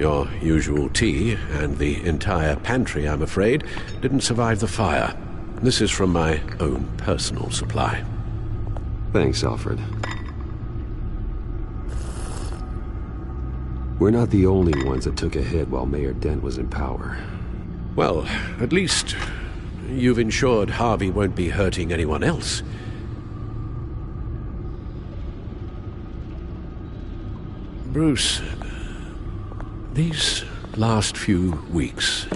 your usual tea, and the entire pantry, I'm afraid, didn't survive the fire. This is from my own personal supply. Thanks, Alfred. We're not the only ones that took a hit while Mayor Dent was in power. Well, at least you've ensured Harvey won't be hurting anyone else. Bruce, these last few weeks,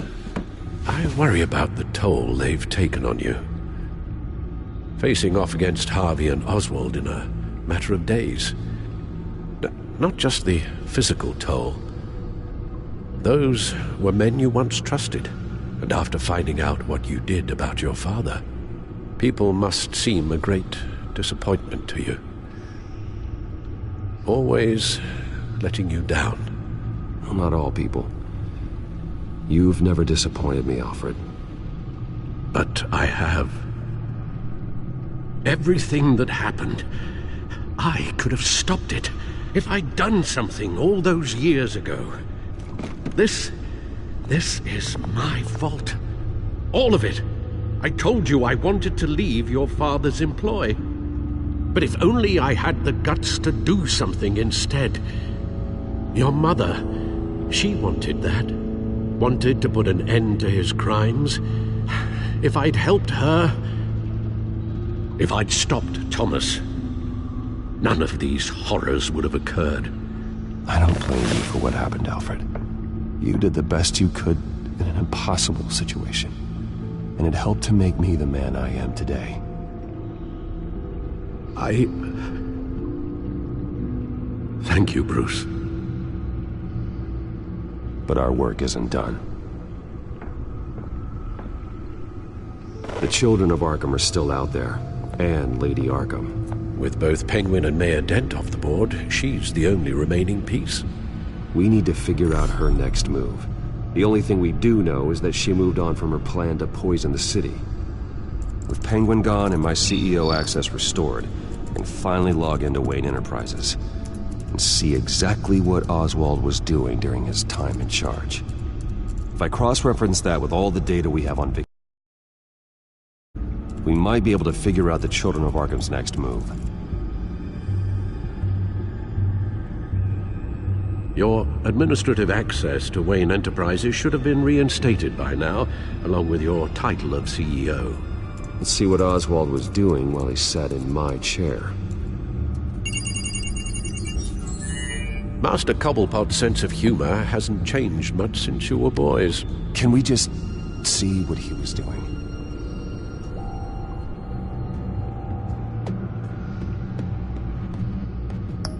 I worry about the toll they've taken on you. Facing off against Harvey and Oswald in a matter of days. Not just the physical toll. Those were men you once trusted, and after finding out what you did about your father, people must seem a great disappointment to you. Always letting you down. Well, not all people. You've never disappointed me, Alfred. But I have. Everything that happened, I could have stopped it if I'd done something all those years ago. This is my fault. All of it. I told you I wanted to leave your father's employ. But if only I had the guts to do something instead. Your mother, she wanted that. Wanted to put an end to his crimes. If I'd helped her, if I'd stopped Thomas, none of these horrors would have occurred. I don't blame you for what happened, Alfred. You did the best you could in an impossible situation, and it helped to make me the man I am today. Thank you, Bruce. But our work isn't done. The children of Arkham are still out there, and Lady Arkham. With both Penguin and Mayor Dent off the board, she's the only remaining piece. We need to figure out her next move. The only thing we do know is that she moved on from her plan to poison the city. With Penguin gone and my CEO access restored, I can finally log into Wayne Enterprises and see exactly what Oswald was doing during his time in charge. If I cross-reference that with all the data we have on Vic, we might be able to figure out the Children of Arkham's next move. Your administrative access to Wayne Enterprises should have been reinstated by now, along with your title of CEO. Let's see what Oswald was doing while he sat in my chair. Master Cobblepot's sense of humor hasn't changed much since you were boys. Can we just see what he was doing?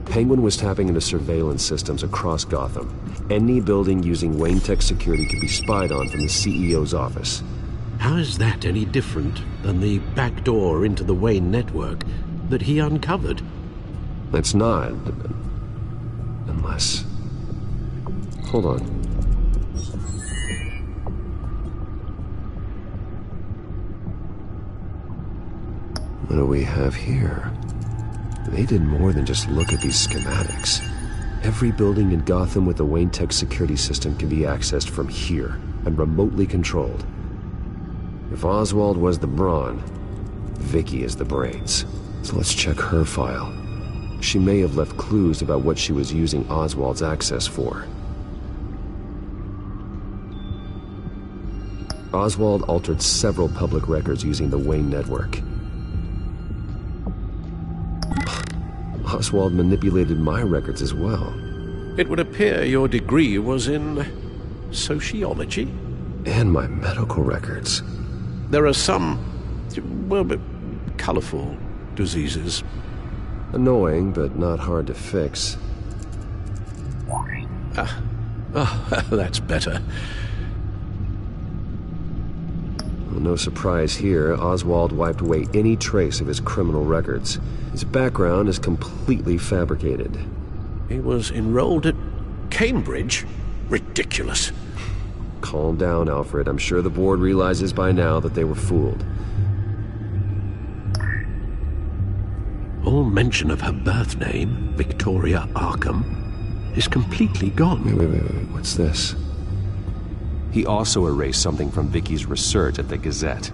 Penguin was tapping into surveillance systems across Gotham. Any building using Wayne Tech security could be spied on from the CEO's office. How is that any different than the back door into the Wayne network that he uncovered? It's not. Unless... Hold on. What do we have here? They did more than just look at these schematics. Every building in Gotham with a Wayne Tech security system can be accessed from here and remotely controlled. If Oswald was the brawn, Vicky is the brains. So let's check her file. She may have left clues about what she was using Oswald's access for. Oswald altered several public records using the Wayne network. Oswald manipulated my records as well. It would appear your degree was in sociology? And my medical records. There are some, well, colorful diseases. Annoying, but not hard to fix. That's better. Well, no surprise here, Oswald wiped away any trace of his criminal records. His background is completely fabricated. He was enrolled at Cambridge? Ridiculous. Calm down, Alfred. I'm sure the board realizes by now that they were fooled. All mention of her birth name, Victoria Arkham, is completely gone. Wait. What's this? He also erased something from Vicky's research at the Gazette.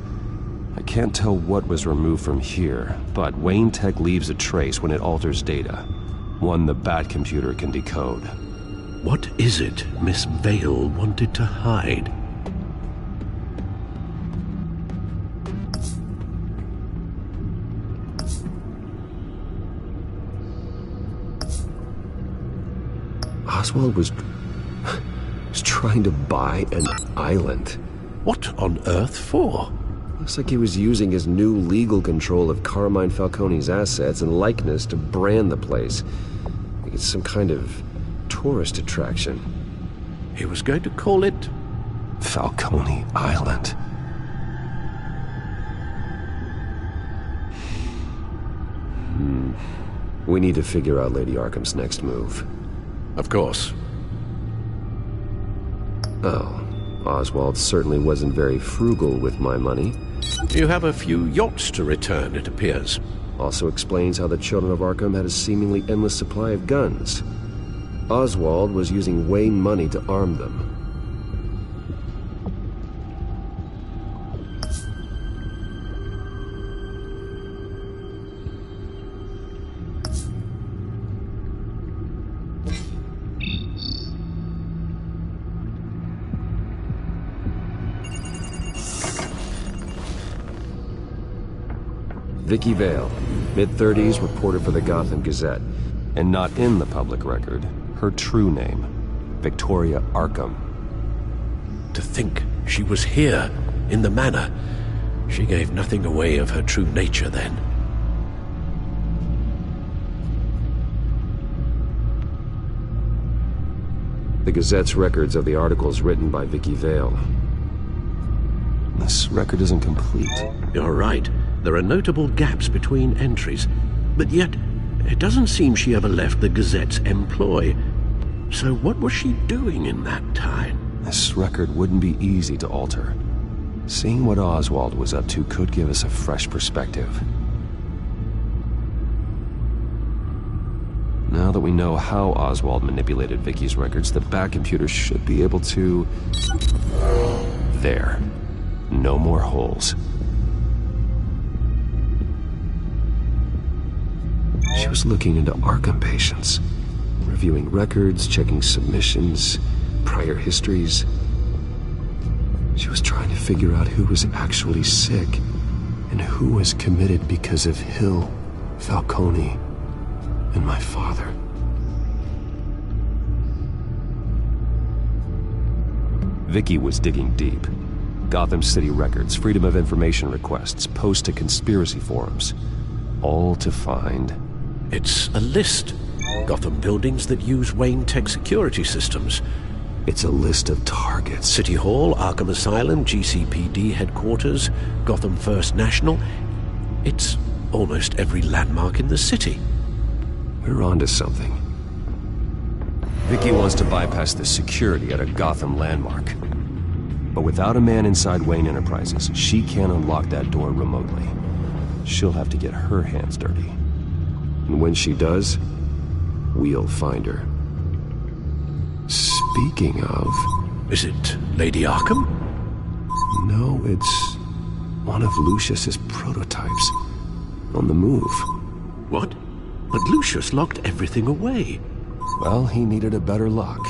I can't tell what was removed from here, but Wayne Tech leaves a trace when it alters data. One the Bat computer can decode. What is it Miss Vale wanted to hide? Oswald was trying to buy an island. What on earth for? Looks like he was using his new legal control of Carmine Falcone's assets and likeness to brand the place. Like it's some kind of tourist attraction. He was going to call it Falcone Island. We need to figure out Lady Arkham's next move. Of course. Oh, Oswald certainly wasn't very frugal with my money. You have a few yachts to return, it appears. Also explains how the children of Arkham had a seemingly endless supply of guns. Oswald was using Wayne money to arm them. Vicky Vale, mid-30s, reporter for the Gotham Gazette. And not in the public record, her true name, Victoria Arkham. To think she was here, in the manor. She gave nothing away of her true nature then. The Gazette's records of the articles written by Vicky Vale. This record isn't complete. You're right. There are notable gaps between entries, but yet it doesn't seem she ever left the Gazette's employ. So what was she doing in that time? This record wouldn't be easy to alter. Seeing what Oswald was up to could give us a fresh perspective. Now that we know how Oswald manipulated Vicky's records, the Bat computer should be able to... There. No more holes. She was looking into Arkham patients, reviewing records, checking submissions, prior histories. She was trying to figure out who was actually sick and who was committed because of Hill, Falcone, and my father. Vicky was digging deep. Gotham City records, Freedom of Information requests, posts to conspiracy forums. All to find... It's a list. Gotham buildings that use Wayne Tech security systems. It's a list of targets. City Hall, Arkham Asylum, GCPD headquarters, Gotham First National. It's almost every landmark in the city. We're onto something. Vicky wants to bypass the security at a Gotham landmark. But without a man inside Wayne Enterprises, she can't unlock that door remotely. She'll have to get her hands dirty. And when she does, we'll find her. Speaking of... Is it Lady Arkham? No, it's one of Lucius's prototypes. On the move. What? But Lucius locked everything away. Well, he needed a better lock.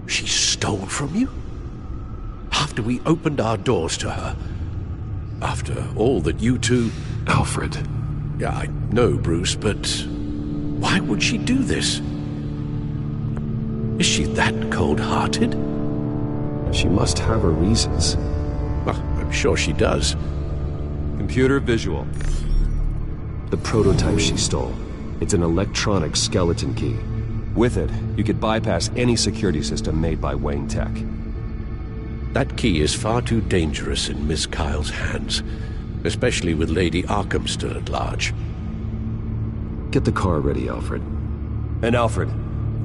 She stole from you? After we opened our doors to her? After all that you two... Alfred. Yeah, I know, Bruce, but... why would she do this? Is she that cold-hearted? She must have her reasons. Well, I'm sure she does. Computer visual. The prototype she stole. It's an electronic skeleton key. With it, you could bypass any security system made by Wayne Tech. That key is far too dangerous in Miss Kyle's hands, especially with Lady Arkham still at large. Get the car ready, Alfred. And Alfred,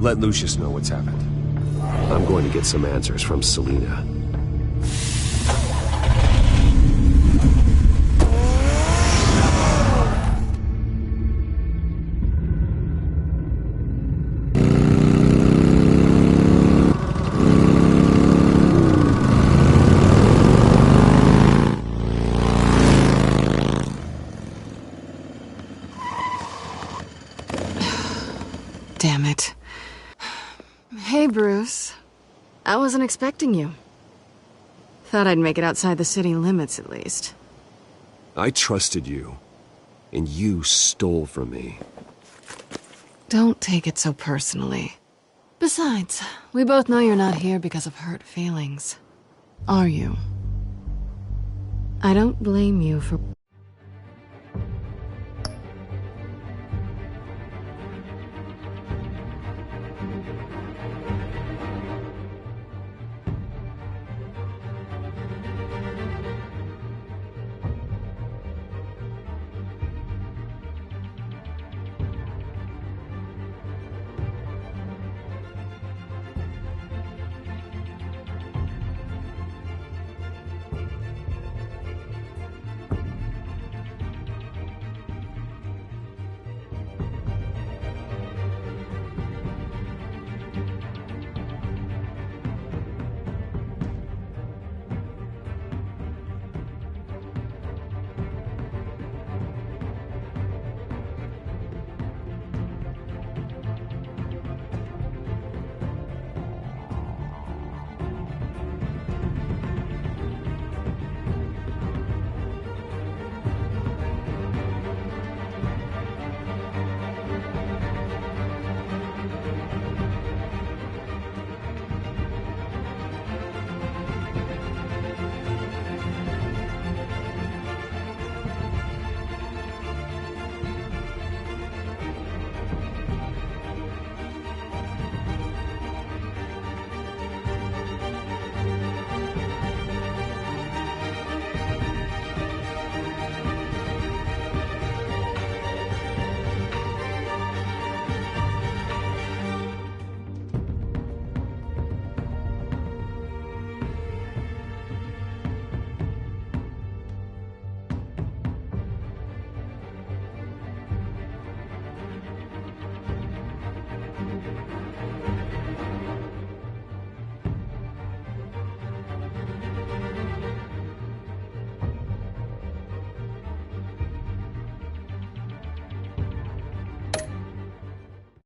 let Lucius know what's happened. I'm going to get some answers from Selina. Hey, Bruce. I wasn't expecting you. Thought I'd make it outside the city limits, at least. I trusted you, and you stole from me. Don't take it so personally. Besides, we both know you're not here because of hurt feelings. Are you? I don't blame you for...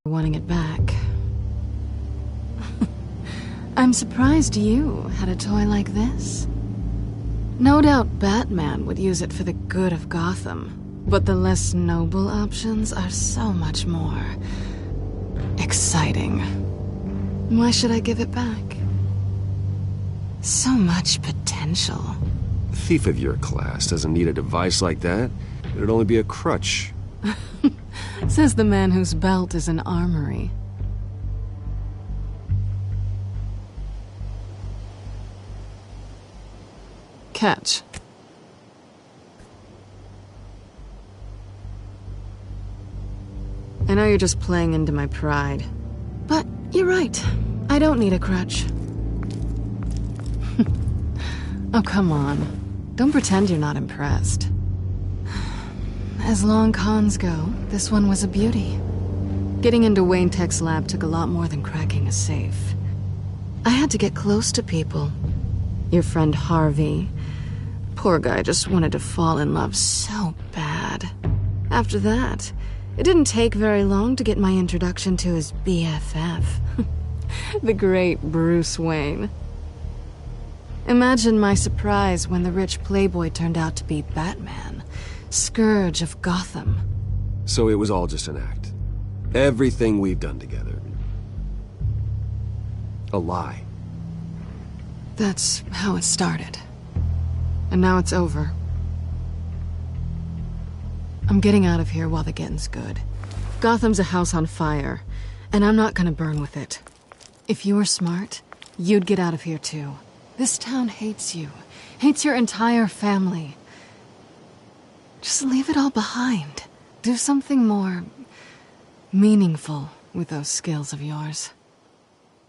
wanting it back. I'm surprised you had a toy like this. No doubt Batman would use it for the good of Gotham, but the less noble options are so much more exciting. Why should I give it back? So much potential. A thief of your class doesn't need a device like that. It'd only be a crutch. Says the man whose belt is an armory. Catch. I know you're just playing into my pride, but you're right. I don't need a crutch. Oh, come on. Don't pretend you're not impressed. As long cons go, this one was a beauty. Getting into Wayne Tech's lab took a lot more than cracking a safe. I had to get close to people. Your friend Harvey. Poor guy just wanted to fall in love so bad. After that, it didn't take very long to get my introduction to his BFF. The great Bruce Wayne. Imagine my surprise when the rich playboy turned out to be Batman, Scourge of Gotham. So it was all just an act. Everything we've done together. A lie. That's how it started. And now it's over. I'm getting out of here while the getting's good. Gotham's a house on fire, and I'm not gonna burn with it. If you were smart, you'd get out of here too. This town hates you. Hates your entire family. Just leave it all behind. Do something more meaningful with those skills of yours.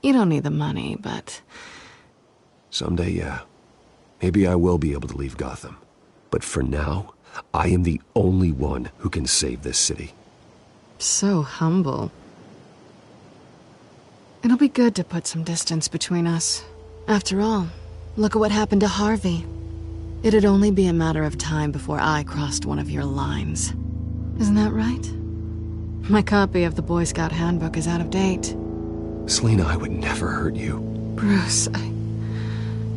You don't need the money, but... Someday, yeah. Maybe I will be able to leave Gotham. But for now, I am the only one who can save this city. So humble. It'll be good to put some distance between us. After all, look at what happened to Harvey. It'd only be a matter of time before I crossed one of your lines. Isn't that right? My copy of the Boy Scout handbook is out of date. Selena, I would never hurt you. Bruce,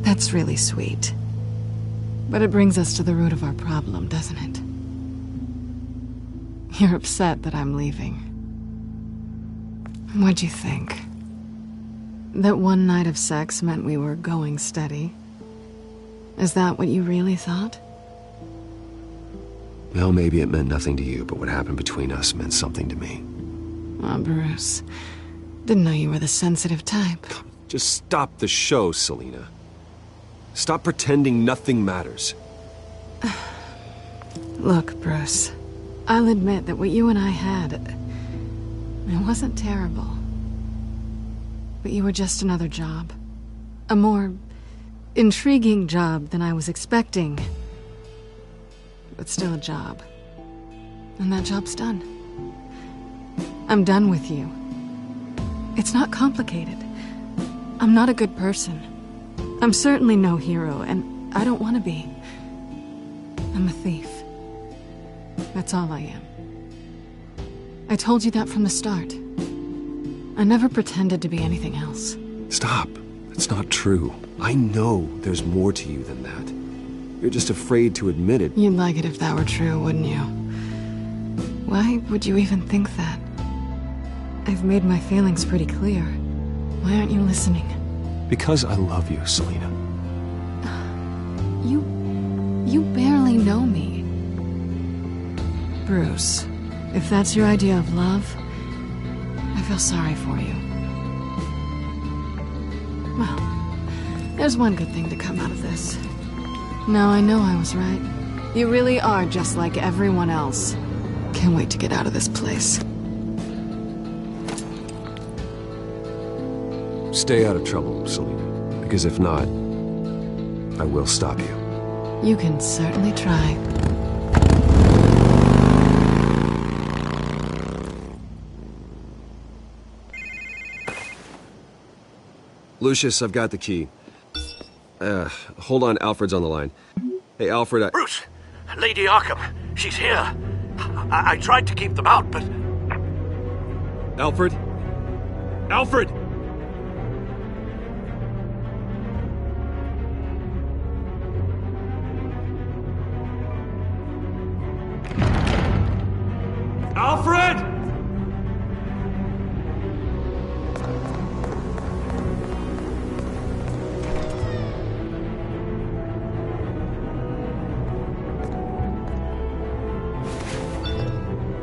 that's really sweet. But it brings us to the root of our problem, doesn't it? You're upset that I'm leaving. What'd you think? That one night of sex meant we were going steady? Is that what you really thought? Well, maybe it meant nothing to you, but what happened between us meant something to me. Oh, Bruce. Didn't know you were the sensitive type. Just stop the show, Selena. Stop pretending nothing matters. Look, Bruce. I'll admit that what you and I had, it wasn't terrible. But you were just another job. A more intriguing job than I was expecting. But still a job. And that job's done. I'm done with you. It's not complicated. I'm not a good person. I'm certainly no hero, and I don't want to be. I'm a thief. That's all I am. I told you that from the start. I never pretended to be anything else. Stop. It's not true. I know there's more to you than that. You're just afraid to admit it. You'd like it if that were true, wouldn't you? Why would you even think that? I've made my feelings pretty clear. Why aren't you listening? Because I love you, Selena. You barely know me. Bruce, if that's your idea of love, I feel sorry for you. Well, there's one good thing to come out of this. Now I know I was right. You really are just like everyone else. Can't wait to get out of this place. Stay out of trouble, Selena. Because if not, I will stop you. You can certainly try. Lucius, I've got the key. Hold on, Alfred's on the line. Hey, Alfred, Bruce! Lady Arkham, she's here. I tried to keep them out, but... Alfred? Alfred! Alfred!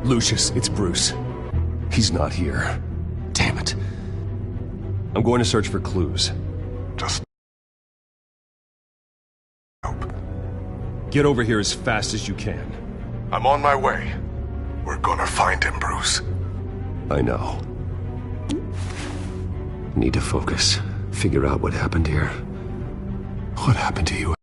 Lucius, it's Bruce. He's not here. Damn it. I'm going to search for clues. Just help. Get over here as fast as you can. I'm on my way. We're gonna find him, Bruce. I know. Need to focus. Figure out what happened here. What happened to you?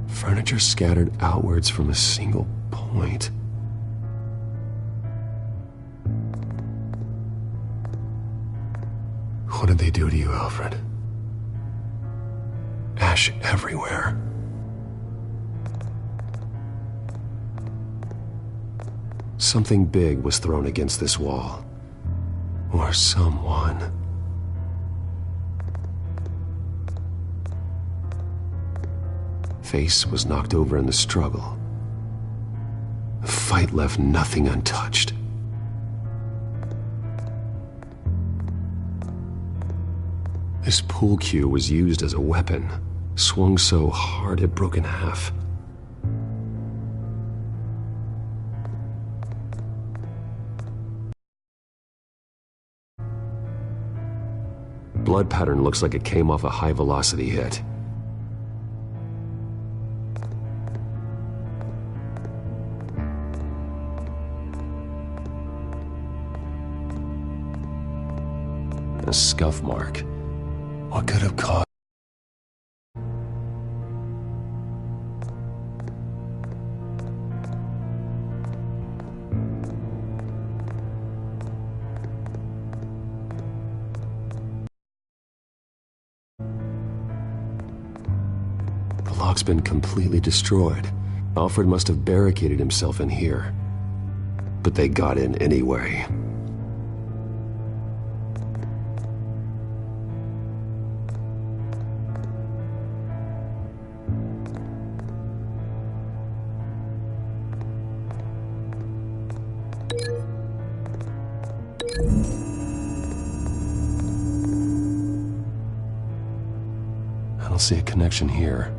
Furniture scattered outwards from a single point. What did they do to you, Alfred? Ash everywhere. Something big was thrown against this wall. Or someone. Face was knocked over in the struggle. The fight left nothing untouched. This pool cue was used as a weapon, swung so hard it broke in half. Blood pattern looks like it came off a high-velocity hit. A scuff mark. What could have caused? The lock's been completely destroyed. Alfred must have barricaded himself in here. But they got in anyway. I don't see a connection here.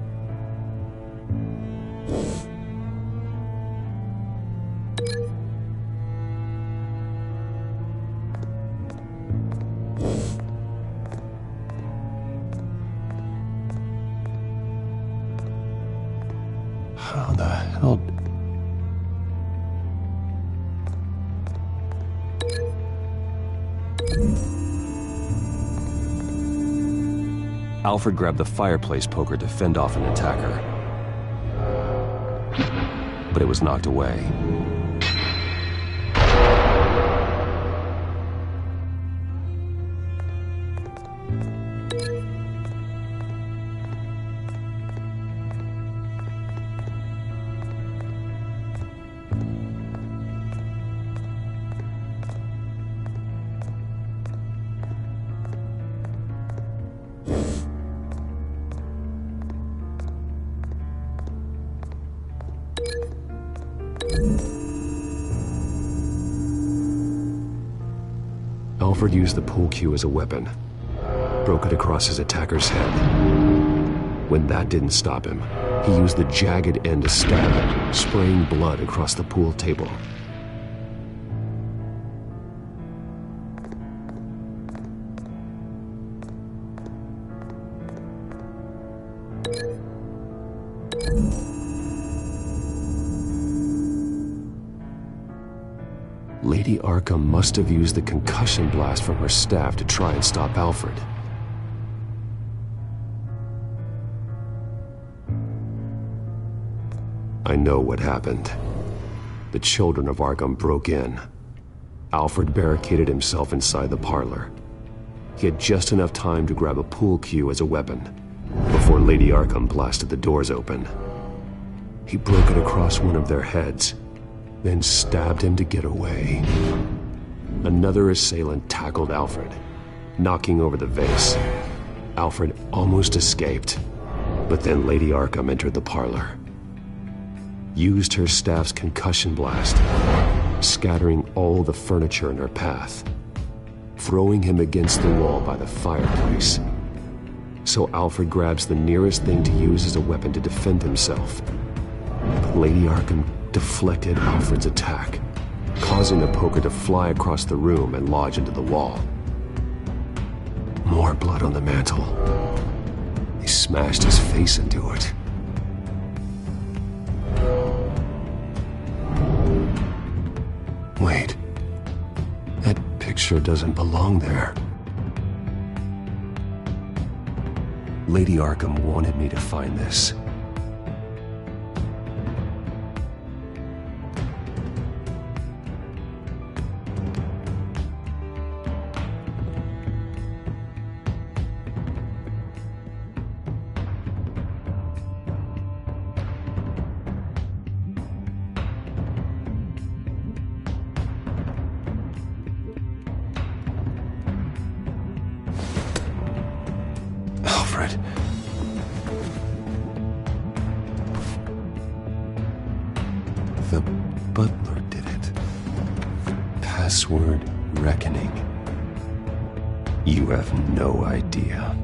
How the hell... Alfred grabbed the fireplace poker to fend off an attacker. But it was knocked away. Alfred used the pool cue as a weapon, broke it across his attacker's head. When that didn't stop him, he used the jagged end to stab him, spraying blood across the pool table. Lady Arkham must have used the concussion blast from her staff to try and stop Alfred. I know what happened. The children of Arkham broke in. Alfred barricaded himself inside the parlor. He had just enough time to grab a pool cue as a weapon before Lady Arkham blasted the doors open. He broke it across one of their heads, then stabbed him to get away. Another assailant tackled Alfred, knocking over the vase. Alfred almost escaped, but then Lady Arkham entered the parlor, used her staff's concussion blast, scattering all the furniture in her path, throwing him against the wall by the fireplace. So Alfred grabs the nearest thing to use as a weapon to defend himself. But Lady Arkham deflected Alfred's attack, causing the poker to fly across the room and lodge into the wall. More blood on the mantle. He smashed his face into it. Wait. That picture doesn't belong there. Lady Arkham wanted me to find this. Alfred. The butler did it. Password reckoning. You have no idea.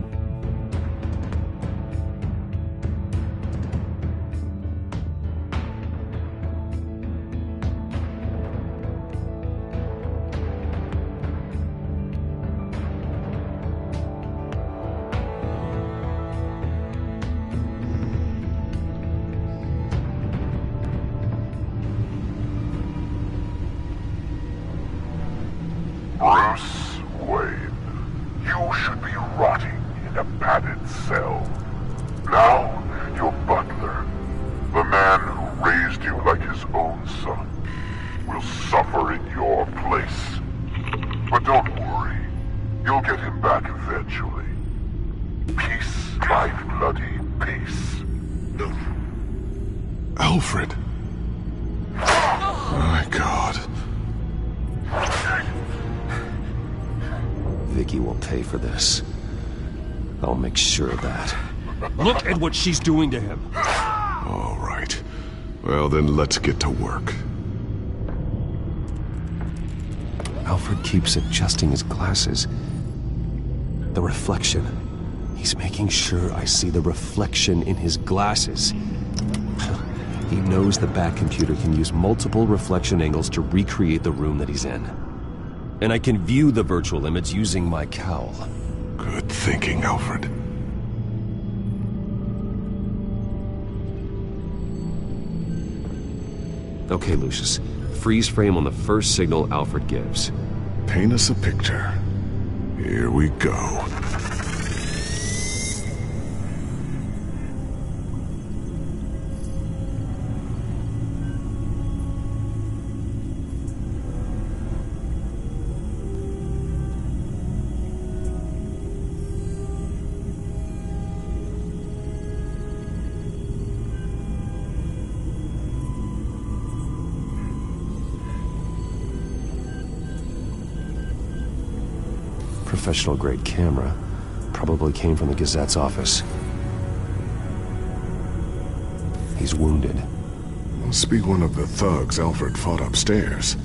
Bruce Wayne, you should be rotting in a padded cell. Now, your butler, the man who raised you like his own son, will suffer in your place. But don't worry, you'll get him back eventually. Peace, my bloody peace. Alfred. My God. Vicky will pay for this. I'll make sure of that. Look at what she's doing to him. All right. Well, then let's get to work. Alfred keeps adjusting his glasses. The reflection. He's making sure I see the reflection in his glasses. He knows the Bat computer can use multiple reflection angles to recreate the room that he's in. And I can view the virtual image using my cowl. Good thinking, Alfred. Okay, Lucius. Freeze frame on the first signal Alfred gives. Paint us a picture. Here we go. Professional-grade camera. Probably came from the Gazette's office. He's wounded. Must be one of the thugs Alfred fought upstairs.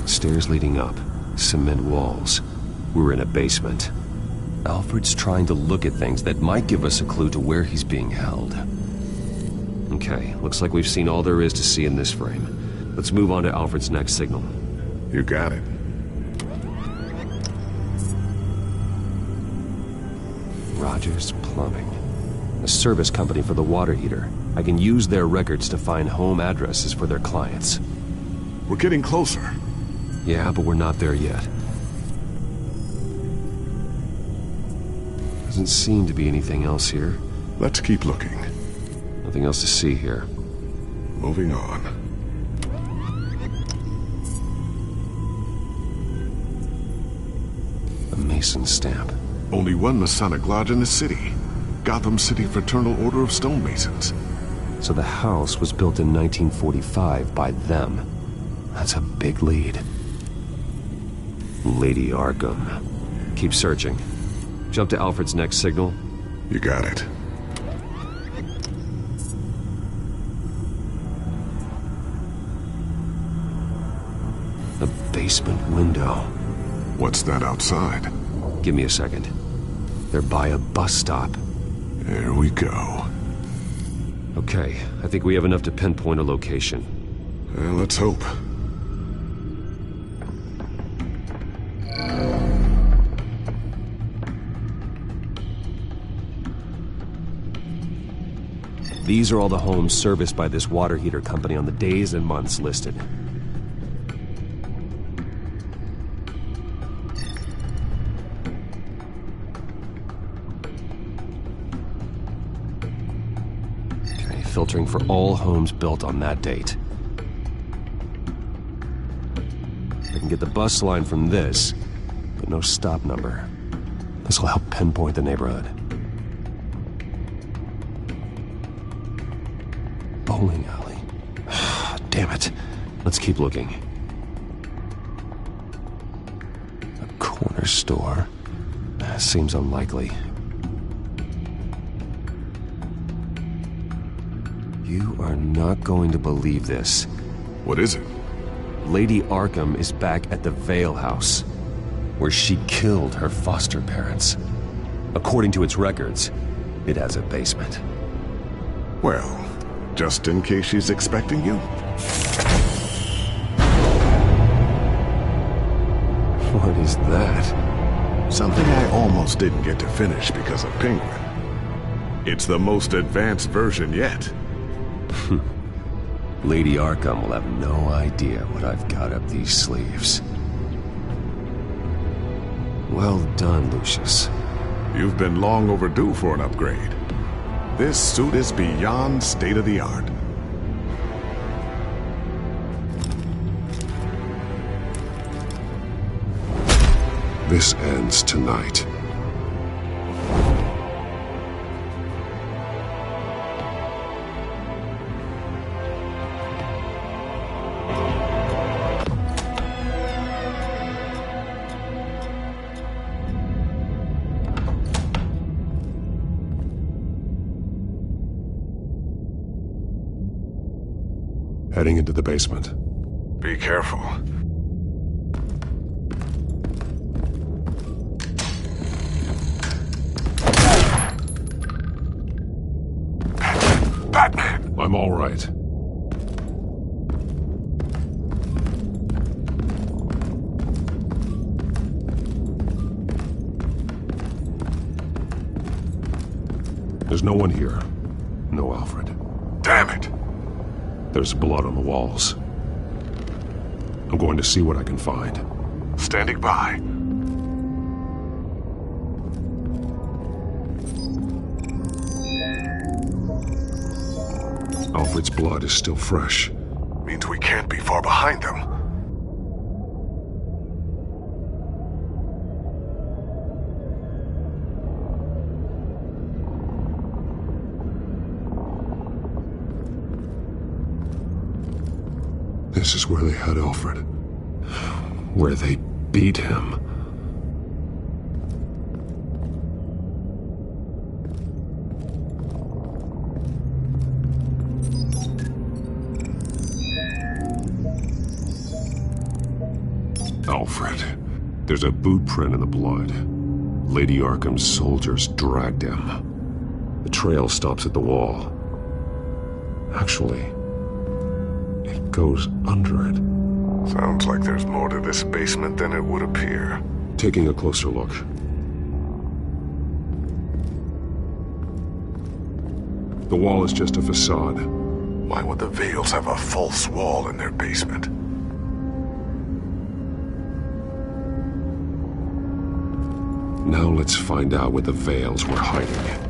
Stairs leading up, cement walls. We're in a basement. Alfred's trying to look at things that might give us a clue to where he's being held. Okay, looks like we've seen all there is to see in this frame. Let's move on to Alfred's next signal. You got it. Rogers Plumbing. A service company for the water heater. I can use their records to find home addresses for their clients. We're getting closer. Yeah, but we're not there yet. Doesn't seem to be anything else here. Let's keep looking. Nothing else to see here. Moving on. A Mason stamp. Only one Masonic lodge in the city. Gotham City Fraternal Order of Stonemasons. So the house was built in 1945 by them. That's a big lead. Lady Arkham. Keep searching. Jump to Alfred's next signal. You got it. A basement window. What's that outside? Give me a second. They're by a bus stop. There we go. Okay, I think we have enough to pinpoint a location. Well, let's hope. These are all the homes serviced by this water heater company on the days and months listed. Okay, filtering for all homes built on that date. I can get the bus line from this, but no stop number. This will help pinpoint the neighborhood. Bowling alley. Damn it. Let's keep looking. A corner store. Seems unlikely. You are not going to believe this. What is it? Lady Arkham is back at the Vale House, where she killed her foster parents. According to its records, it has a basement. Well, just in case she's expecting you. What is that? Something I almost didn't get to finish because of Penguin. It's the most advanced version yet. Lady Arkham will have no idea what I've got up these sleeves. Well done, Lucius. You've been long overdue for an upgrade. This suit is beyond state-of-the-art. This ends tonight. Heading into the basement. Be careful. Batman! I'm all right. There's no one here. No Alfred. Damn it! There's blood on the walls. I'm going to see what I can find. Standing by. Alfred's blood is still fresh. Means we can't be far behind them. This is where they had Alfred. Where they beat him. Alfred. There's a boot print in the blood. Lady Arkham's soldiers dragged him. The trail stops at the wall. Actually, it goes under it. Sounds like there's more to this basement than it would appear. Taking a closer look. The wall is just a facade. Why would the Vales have a false wall in their basement? Now let's find out where the Vales were hiding.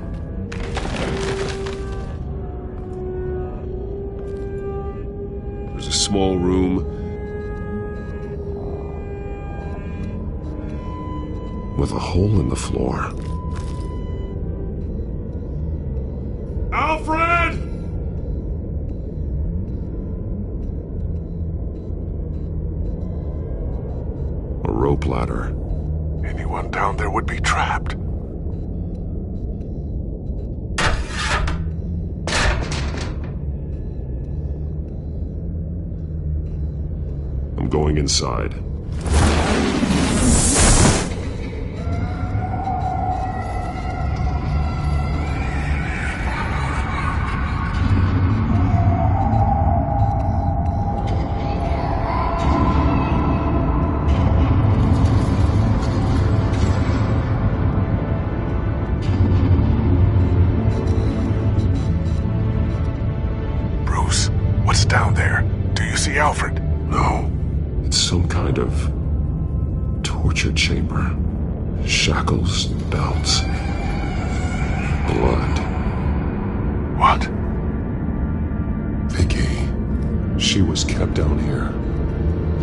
There's a small room with a hole in the floor. Alfred! A rope ladder. Anyone down there would be trapped. I'm going inside. What's down there? Do you see Alfred? No. It's some kind of torture chamber. Shackles, belts, blood. What? Vicky. She was kept down here,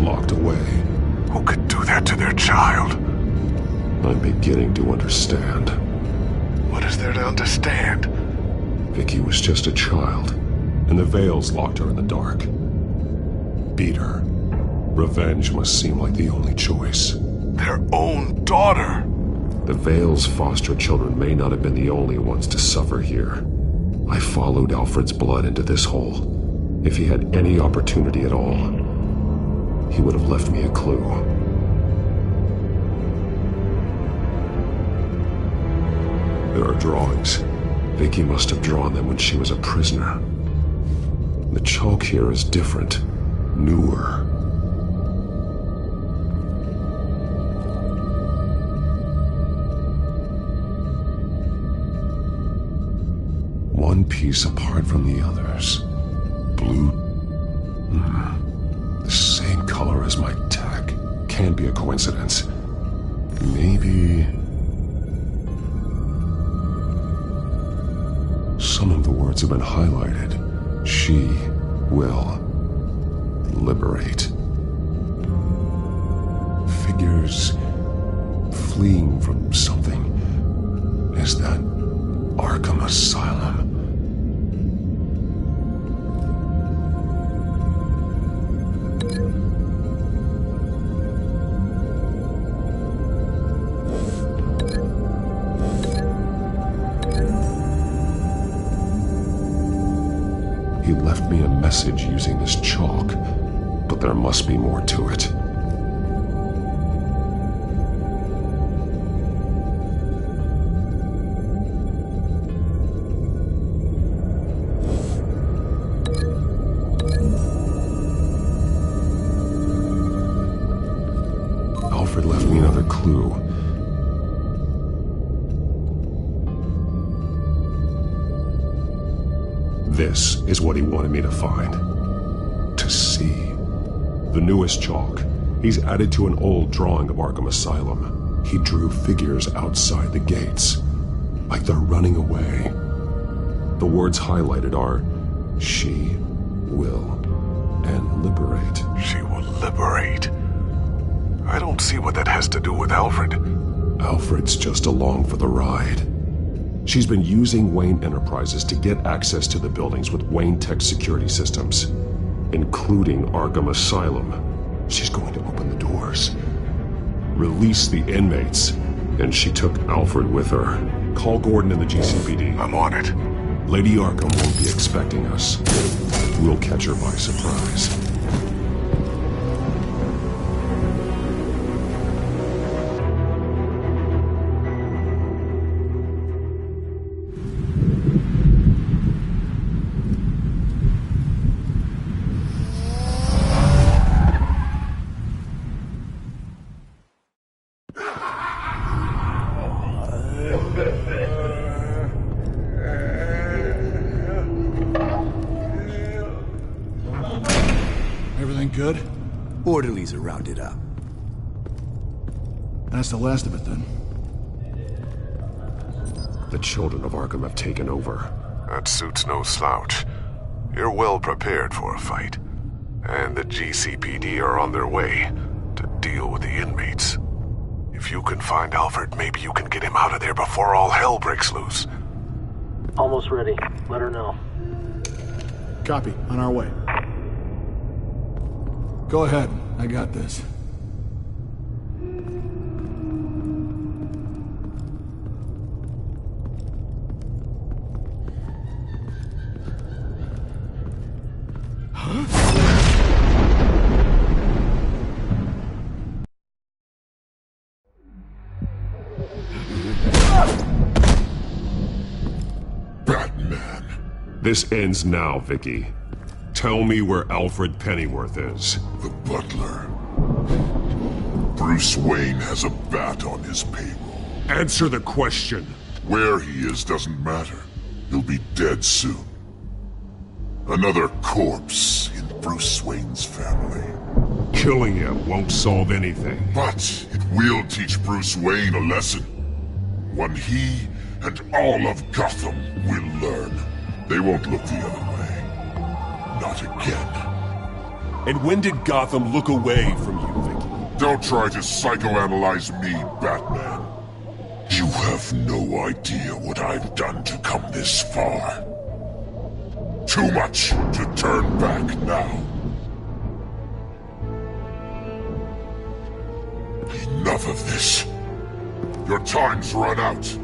locked away. Who could do that to their child? I'm beginning to understand. What is there to understand? Vicky was just a child, and the Vales locked her in the dark. Beat her. Revenge must seem like the only choice. Their own daughter! The Vales' foster children may not have been the only ones to suffer here. I followed Alfred's blood into this hole. If he had any opportunity at all, he would have left me a clue. There are drawings. Vicky must have drawn them when she was a prisoner. The chalk here is different, newer. One piece apart from the others. Blue. The same color as my tag. Can't be a coincidence. Maybe... Some of the words have been highlighted. She will liberate. Figures fleeing from something. Is that Arkham Asylum? He left me a message using this chalk, but there must be more to it. Alfred left me another clue. This is what he wanted me to find. To see. The newest chalk. He's added to an old drawing of Arkham Asylum. He drew figures outside the gates. Like they're running away. The words highlighted are, she will, and liberate. She will liberate? I don't see what that has to do with Alfred. Alfred's just along for the ride. She's been using Wayne Enterprises to get access to the buildings with Wayne Tech security systems, including Arkham Asylum. She's going to open the doors, release the inmates, and she took Alfred with her. Call Gordon and the GCPD. I'm on it. Lady Arkham won't be expecting us. We'll catch her by surprise. Everything good? Orderlies are rounded up. That's the last of it, then. The children of Arkham have taken over. That suit's no slouch. You're well prepared for a fight. And the GCPD are on their way to deal with the inmates. If you can find Alfred, maybe you can get him out of there before all hell breaks loose. Almost ready. Let her know. Copy. On our way. Go ahead. I got this. Batman. This ends now, Vicky. Tell me where Alfred Pennyworth is. The butler. Bruce Wayne has a bat on his payroll. Answer the question. Where he is doesn't matter. He'll be dead soon. Another corpse in Bruce Wayne's family. Killing him won't solve anything. But it will teach Bruce Wayne a lesson. One he and all of Gotham will learn. They won't look the other way. Not again. And when did Gotham look away from you, Vicky? Don't try to psychoanalyze me, Batman. You have no idea what I've done to come this far. Too much to turn back now. Enough of this. Your time's run out.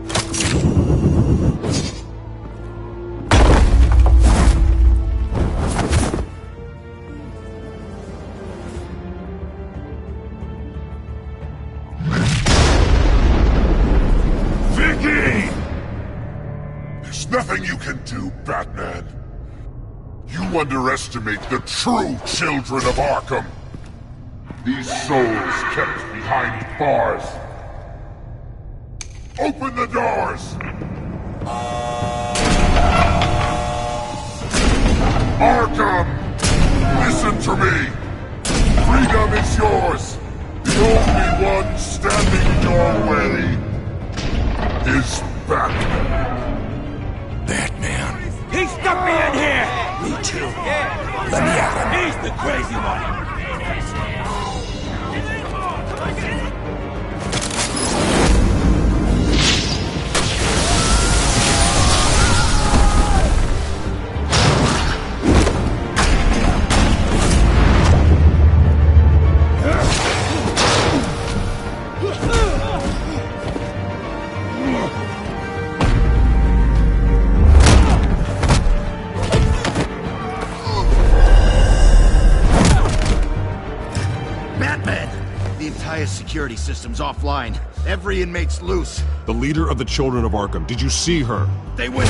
nothing you can do, Batman. You underestimate the true children of Arkham. These souls kept behind bars. Open the doors! Arkham! Listen to me! Freedom is yours! The only one standing in your way is Batman. Batman. He stuck me in here! Me too. Let me at him. He's the crazy one! Security system's offline. Every inmate's loose. The leader of the Children of Arkham, did you see her? They went...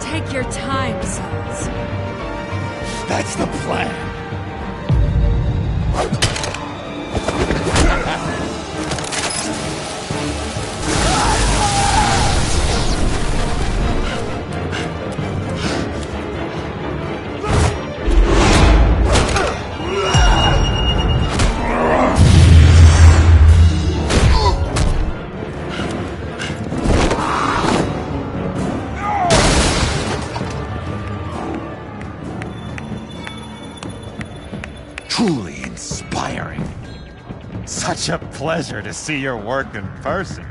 Take your time, sons. That's the plan. Truly inspiring. Such a pleasure to see your work in person.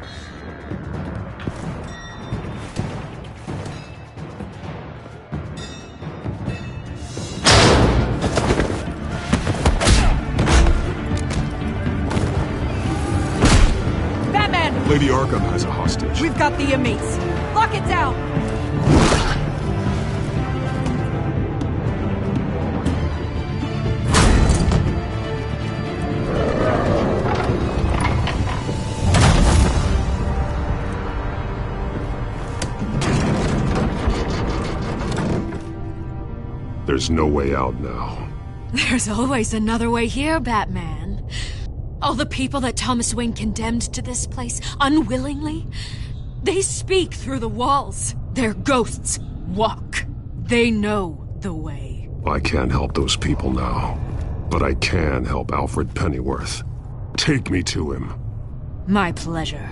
Batman! Lady Arkham has a hostage. We've got the inmates. Lock it down! There's no way out now. There's always another way here, Batman. All the people that Thomas Wayne condemned to this place unwillingly, they speak through the walls. Their ghosts walk. They know the way. I can't help those people now, but I can help Alfred Pennyworth. Take me to him. My pleasure.